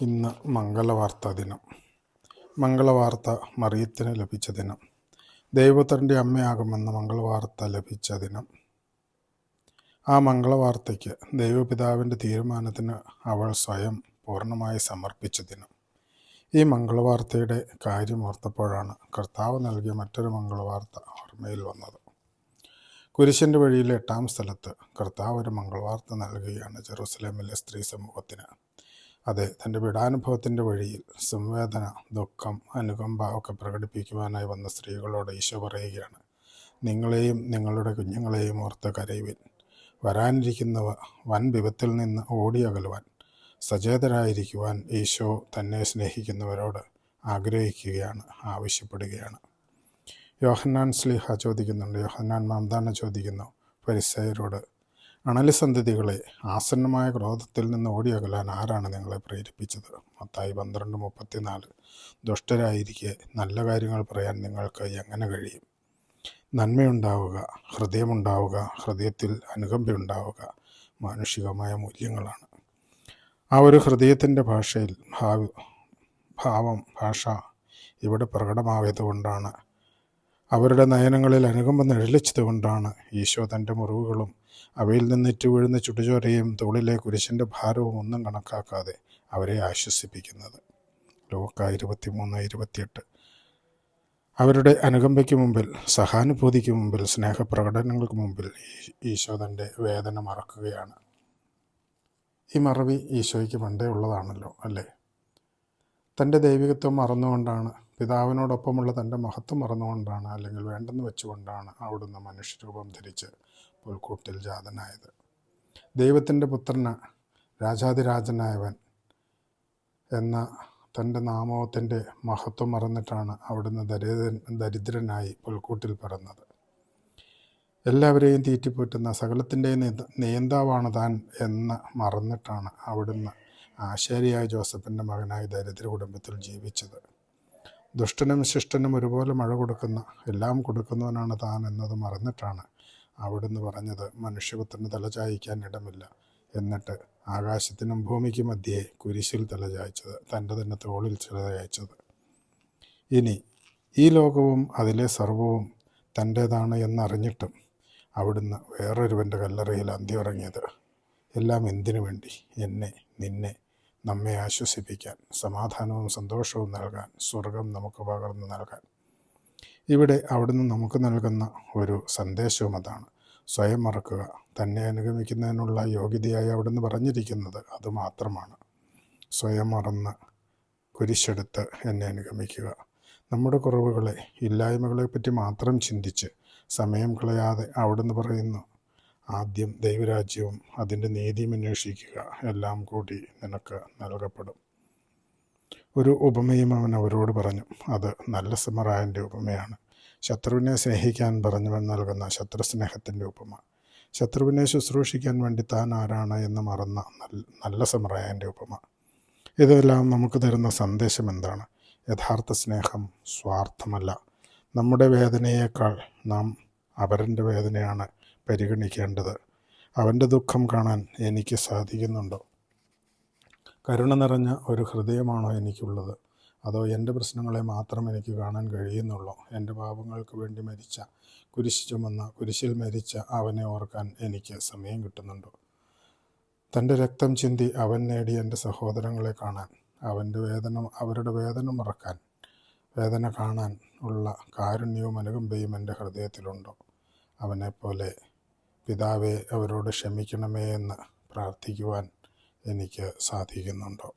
ഇന്ന് മംഗളവാർത്ത ദിനം. മംഗളവാർത്ത മറിയത്തിന് ലഭിച്ച ദിനം. ദൈവപുത്രൻ്റെ അമ്മയാകുമെന്ന മംഗളവാർത്ത ലഭിച്ച ദിനം. ആ മംഗളവാർത്തയ്ക്ക് ദൈവപിതാവിൻ്റെ തീരുമാനത്തിന് അവൾ സ്വയം പൂർണ്ണമായി സമർപ്പിച്ച ദിനം. ഈ മംഗളവാർത്തയുടെ കാര്യം ഓർത്തപ്പോഴാണ് കർത്താവ് നൽകിയ മറ്റൊരു മംഗളവാർത്ത ഓർമ്മയിൽ വന്നത്. കുരിശിൻ്റെ വഴിയിലെ 8-ാം സ്ഥലത്ത് കർത്താവ് ഒരു മംഗളവാർത്ത നൽകുകയാണ് ജെറുസലേമിലെ സ്ത്രീ സമൂഹത്തിന്. അതെ, തൻ്റെ പീഡാനുഭവത്തിൻ്റെ വഴിയിൽ സംവേദന, ദുഃഖം, അനുകമ്പ ഒക്കെ പ്രകടിപ്പിക്കുവാനായി വന്ന സ്ത്രീകളോട് ഈശോ പറയുകയാണ്, നിങ്ങളെയും നിങ്ങളുടെ കുഞ്ഞുങ്ങളെയും ഓർത്ത് കരയുവിൻ. വരാനിരിക്കുന്ന വൻ വിപത്തിൽ നിന്ന് ഓടിയകലുവാൻ സചേതരായിരിക്കുവാൻ ഈശോ തന്നെ സ്നേഹിക്കുന്നവരോട് ആഗ്രഹിക്കുകയാണ്, ആവശ്യപ്പെടുകയാണ്. യോഹന്നാൻ ശ്ലീഹ ചോദിക്കുന്നുണ്ട്, യോഹന്നാൻ മാംദാന ചോദിക്കുന്നു ഫരിസേയരോട്, അണലിസന്തതികളെ, ആസന്നമായ ക്രോധത്തിൽ നിന്ന് ഓടിയകലാൻ ആരാണ് നിങ്ങളെ പ്രേരിപ്പിച്ചത്? മത്തായി 12:34. ദുഷ്ടരായിരിക്കെ നല്ല കാര്യങ്ങൾ പറയാൻ നിങ്ങൾക്ക് എങ്ങനെ കഴിയും? നന്മയുണ്ടാവുക, ഹൃദയമുണ്ടാവുക, ഹൃദയത്തിൽ അനുകമ്പയുണ്ടാവുക മാനുഷികമായ മൂല്യങ്ങളാണ്. ആ ഒരു ഹൃദയത്തിൻ്റെ ഭാഷ ഇവിടെ പ്രകടമായതുകൊണ്ടാണ്, അവരുടെ നയനങ്ങളിൽ അനുകമ്പ നിഴലിച്ചതുകൊണ്ടാണ് ഈശോ തൻ്റെ മുറിവുകളും അവയിൽ നിന്നിറ്റ് വീഴുന്ന ചുടുചോരയും തോളിലെ കുരിശിൻ്റെ ഭാരവും ഒന്നും കണക്കാക്കാതെ അവരെ ആശ്വസിപ്പിക്കുന്നത്. ലൂക്കാ 23:28. അവരുടെ അനുകമ്പയ്ക്ക് മുമ്പിൽ, സഹാനുഭൂതിക്ക് മുമ്പിൽ, സ്നേഹപ്രകടനങ്ങൾക്ക് മുമ്പിൽ ഈശോ തൻ്റെ വേദന മറക്കുകയാണ്. ഈ മറവി ഈശോയ്ക്ക് പണ്ടേ ഉള്ളതാണല്ലോ, അല്ലേ? തൻ്റെ ദൈവികത്വം മറന്നുകൊണ്ടാണ്, പിതാവിനോടൊപ്പമുള്ള തൻ്റെ മഹത്വം മറന്നുകൊണ്ടാണ്, അല്ലെങ്കിൽ വേണ്ടെന്ന് വെച്ചുകൊണ്ടാണ് അവിടുന്ന് മനുഷ്യരൂപം ധരിച്ച് പുൽക്കൂട്ടിൽ ജാതനായത്. ദൈവത്തിൻ്റെ പുത്രന്, രാജാതിരാജനായവൻ എന്ന തൻ്റെ നാമത്തിൻ്റെ മഹത്വം മറന്നിട്ടാണ് അവിടുന്ന് ദരിദ്രനായി പുൽക്കൂട്ടിൽ പിറന്നത്. എല്ലാവരെയും തീറ്റിപ്പോറ്റുന്ന സകലത്തിൻ്റെയും നിയന്താവാണ് താൻ എന്ന് മറന്നിട്ടാണ് അവിടുന്ന് ആശാരിയായ ജോസഫിൻ്റെ മകനായി ദരിദ്ര കുടുംബത്തിൽ ജീവിച്ചത്. ദുഷ്ടനും ശിഷ്ടനും ഒരുപോലെ മഴ കൊടുക്കുന്ന, എല്ലാം കൊടുക്കുന്നവനാണ് താൻ എന്നത് മറന്നിട്ടാണ് അവിടുന്ന് പറഞ്ഞത്, മനുഷ്യപുത്രന് തലചായ്ക്കാൻ ഇടമില്ല, എന്നിട്ട് ആകാശത്തിനും ഭൂമിക്കും മധ്യേ കുരിശിൽ തലചായ്ച്ചത്, തൻ്റെ തന്നെ തോളിൽ തലചായ്ച്ചത്. ഇനി ഈ ലോകവും അതിലെ സർവവും തൻ്റേതാണ് എന്നറിഞ്ഞിട്ടും അവിടുന്ന് വേറൊരുവൻ്റെ കല്ലറയിൽ അന്തിയുറങ്ങിയത്. എല്ലാം എന്തിനു വേണ്ടി? എന്നെ, നിന്നെ, നമ്മെ ആശ്വസിപ്പിക്കാൻ, സമാധാനവും സന്തോഷവും നൽകാൻ, സ്വർഗം നമുക്ക് പകർന്നു നൽകാൻ. ഇവിടെ അവിടുന്ന് നമുക്ക് നൽകുന്ന ഒരു സന്ദേശവും അതാണ്. സ്വയം മറക്കുക. തന്നെ അനുഗമിക്കുന്നതിനുള്ള യോഗ്യതയായി അവിടുന്ന് പറഞ്ഞിരിക്കുന്നത് അതുമാത്രമാണ്. സ്വയം മറന്ന് കുരിശെടുത്ത് എന്നെ അനുഗമിക്കുക. നമ്മുടെ കുറവുകളെ, ഇല്ലായ്മകളെപ്പറ്റി മാത്രം ചിന്തിച്ച് സമയം കളയാതെ അവിടുന്ന് പറയുന്നു, ആദ്യം ദൈവരാജ്യവും അതിൻ്റെ നീതിയും അന്വേഷിക്കുക, എല്ലാം കൂടി നിനക്ക് നൽകപ്പെടും. ഒരു ഉപമയും അവൻ അവരോട് പറഞ്ഞു. അത് നല്ല സമറായൻ്റെ ഉപമയാണ്. ശത്രുവിനെ സ്നേഹിക്കാൻ പറഞ്ഞവൻ നൽകുന്ന ശത്രുസ്നേഹത്തിൻ്റെ ഉപമ. ശത്രുവിനെ ശുശ്രൂഷിക്കാൻ വേണ്ടി താൻ ആരാണ് എന്ന് മറന്ന നല്ല സമറായൻ്റെ ഉപമ. ഇതെല്ലാം നമുക്ക് തരുന്ന സന്ദേശം എന്താണ്? യഥാർത്ഥ സ്നേഹം സ്വാർത്ഥമല്ല. നമ്മുടെ വേദനയേക്കാൾ നാം അപരൻ്റെ വേദനയാണ് പരിഗണിക്കേണ്ടത്. അവൻ്റെ ദുഃഖം കാണാൻ എനിക്ക് സാധിക്കുന്നുണ്ടോ? കരുണ നിറഞ്ഞ ഒരു ഹൃദയമാണോ എനിക്കുള്ളത്? അതോ എൻ്റെ പ്രശ്നങ്ങളെ മാത്രം എനിക്ക് കാണാൻ കഴിയുന്നുള്ളൂ? എൻ്റെ പാപങ്ങൾക്ക് വേണ്ടി മരിച്ച, കുരിശ് ചുമന്ന, കുരിശിൽ മരിച്ച അവനെ ഓർക്കാൻ എനിക്ക് സമയം കിട്ടുന്നുണ്ടോ? തൻ്റെ രക്തം ചിന്തി അവൻ നേടി എൻ്റെ സഹോദരങ്ങളെ കാണാൻ, അവരുടെ വേദന മറക്കാൻ, വേദന കാണാൻ ഉള്ള കാരുണ്യവും അനുകമ്പയും എൻ്റെ ഹൃദയത്തിലുണ്ടോ? അവനെപ്പോലെ പിതാവേ, അവരോട് ക്ഷമിക്കണമേ എന്ന് പ്രാർത്ഥിക്കുവാൻ എനിക്ക് സാധിക്കുന്നുണ്ടോ?